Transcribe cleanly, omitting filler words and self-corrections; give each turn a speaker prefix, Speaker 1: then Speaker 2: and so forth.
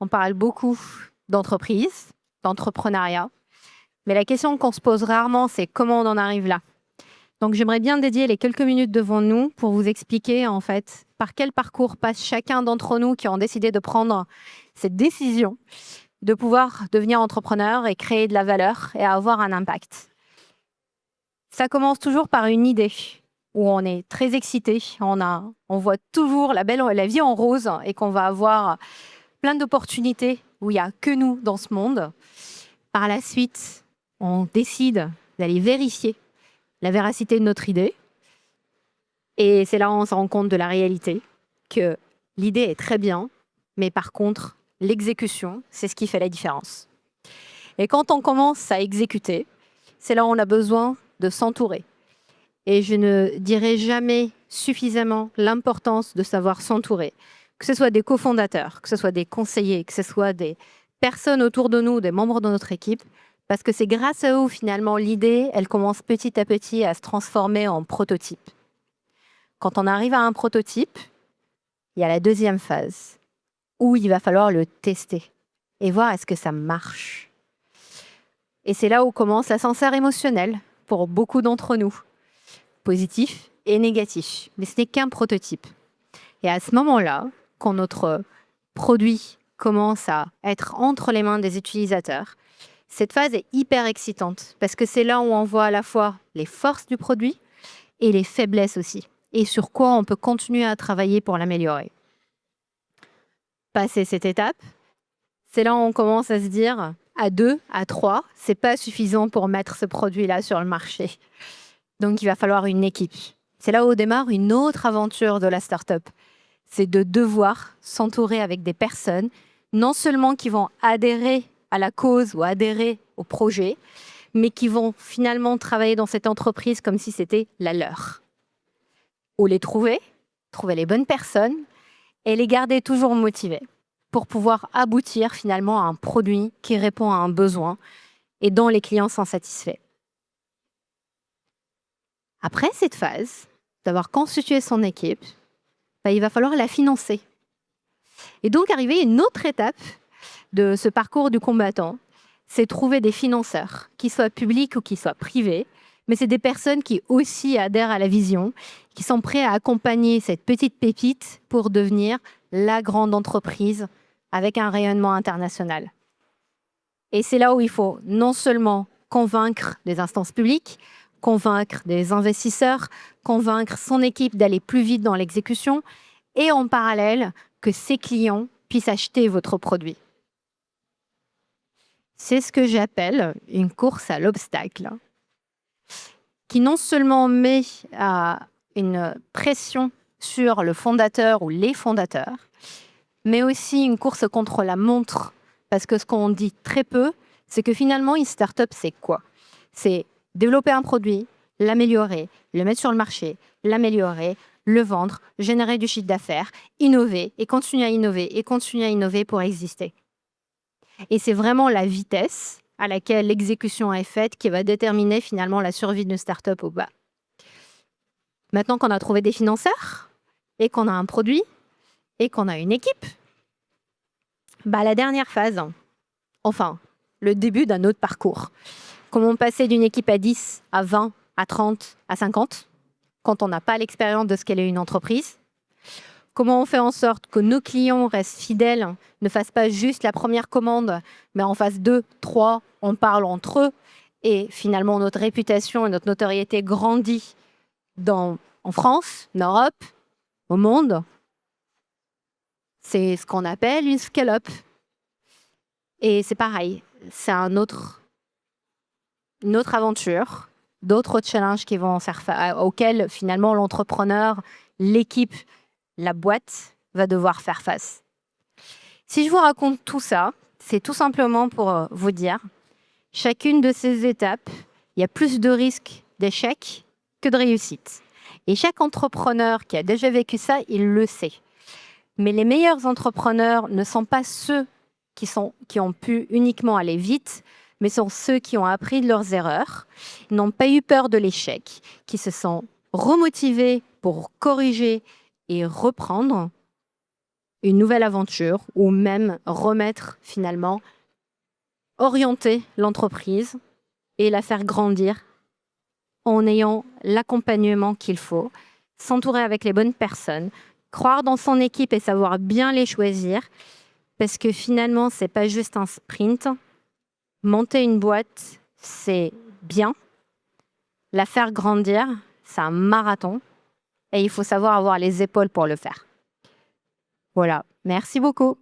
Speaker 1: on parle beaucoup d'entreprise, d'entrepreneuriat, mais la question qu'on se pose rarement, c'est comment on en arrive là. Donc, j'aimerais bien dédier les quelques minutes devant nous pour vous expliquer, en fait, par quel parcours passe chacun d'entre nous qui ont décidé de prendre cette décision de pouvoir devenir entrepreneur et créer de la valeur et avoir un impact. Ça commence toujours par une idée où on est très excité, on voit toujours la vie en rose et qu'on va avoir plein d'opportunités où il n'y a que nous dans ce monde. Par la suite, on décide d'aller vérifier la véracité de notre idée. Et c'est là où on se rend compte de la réalité, que l'idée est très bien, mais par contre, l'exécution, c'est ce qui fait la différence. Et quand on commence à exécuter, c'est là où on a besoin de s'entourer. Et je ne dirai jamais suffisamment l'importance de savoir s'entourer, que ce soit des cofondateurs, que ce soit des conseillers, que ce soit des personnes autour de nous, des membres de notre équipe, parce que c'est grâce à eux, finalement, l'idée, elle commence petit à petit à se transformer en prototype. Quand on arrive à un prototype, il y a la deuxième phase, où il va falloir le tester et voir est-ce que ça marche. Et c'est là où commence l'ascenseur émotionnel pour beaucoup d'entre nous, positif et négatif. Mais ce n'est qu'un prototype. Et à ce moment-là, quand notre produit commence à être entre les mains des utilisateurs, cette phase est hyper excitante parce que c'est là où on voit à la fois les forces du produit et les faiblesses aussi, et sur quoi on peut continuer à travailler pour l'améliorer. Passer cette étape, c'est là où on commence à se dire à 2, à 3, c'est pas suffisant pour mettre ce produit-là sur le marché. Donc il va falloir une équipe. C'est là où démarre une autre aventure de la start-up. C'est de devoir s'entourer avec des personnes, non seulement qui vont adhérer à la cause ou adhérer au projet, mais qui vont finalement travailler dans cette entreprise comme si c'était la leur. Ou les trouver les bonnes personnes et les garder toujours motivés pour pouvoir aboutir finalement à un produit qui répond à un besoin et dont les clients sont satisfaits. Après cette phase, d'avoir constitué son équipe, il va falloir la financer. Et donc arriver à une autre étape de ce parcours du combattant, c'est trouver des financeurs, qu'ils soient publics ou qu'ils soient privés, mais c'est des personnes qui aussi adhèrent à la vision, qui sont prêts à accompagner cette petite pépite pour devenir la grande entreprise avec un rayonnement international. Et c'est là où il faut non seulement convaincre des instances publiques, convaincre des investisseurs, convaincre son équipe d'aller plus vite dans l'exécution et en parallèle que ses clients puissent acheter votre produit. C'est ce que j'appelle une course à l'obstacle, qui non seulement met une pression sur le fondateur ou les fondateurs, mais aussi une course contre la montre. Parce que ce qu'on dit très peu, c'est que finalement, une start-up, c'est quoi? C'est développer un produit, l'améliorer, le mettre sur le marché, l'améliorer, le vendre, générer du chiffre d'affaires, innover et continuer à innover pour exister. Et c'est vraiment la vitesse à laquelle l'exécution est faite qui va déterminer finalement la survie d'une start-up ou pas. Maintenant qu'on a trouvé des financeurs et qu'on a un produit et qu'on a une équipe, la dernière phase, enfin, le début d'un autre parcours. Comment passer d'une équipe à 10, à 20, à 30, à 50, quand on n'a pas l'expérience de ce qu'est une entreprise. Comment on fait en sorte que nos clients restent fidèles, ne fassent pas juste la première commande, mais en fassent 2, 3, on parle entre eux, et finalement notre réputation et notre notoriété grandit en France, en Europe, au monde. C'est ce qu'on appelle une scale-up. Et c'est pareil, c'est une autre aventure, d'autres challenges qui vont auxquels finalement l'entrepreneur, l'équipe, la boîte va devoir faire face. Si je vous raconte tout ça, c'est tout simplement pour vous dire, chacune de ces étapes, il y a plus de risques d'échec que de réussite. Et chaque entrepreneur qui a déjà vécu ça, il le sait. Mais les meilleurs entrepreneurs ne sont pas ceux qui ont pu uniquement aller vite, mais sont ceux qui ont appris de leurs erreurs, n'ont pas eu peur de l'échec, qui se sont remotivés pour corriger et reprendre, une nouvelle aventure ou même remettre finalement, orienter l'entreprise et la faire grandir en ayant l'accompagnement qu'il faut, s'entourer avec les bonnes personnes, croire dans son équipe et savoir bien les choisir, parce que finalement, c'est pas juste un sprint. Monter une boîte, c'est bien. La faire grandir, c'est un marathon et il faut savoir avoir les épaules pour le faire. Voilà, merci beaucoup.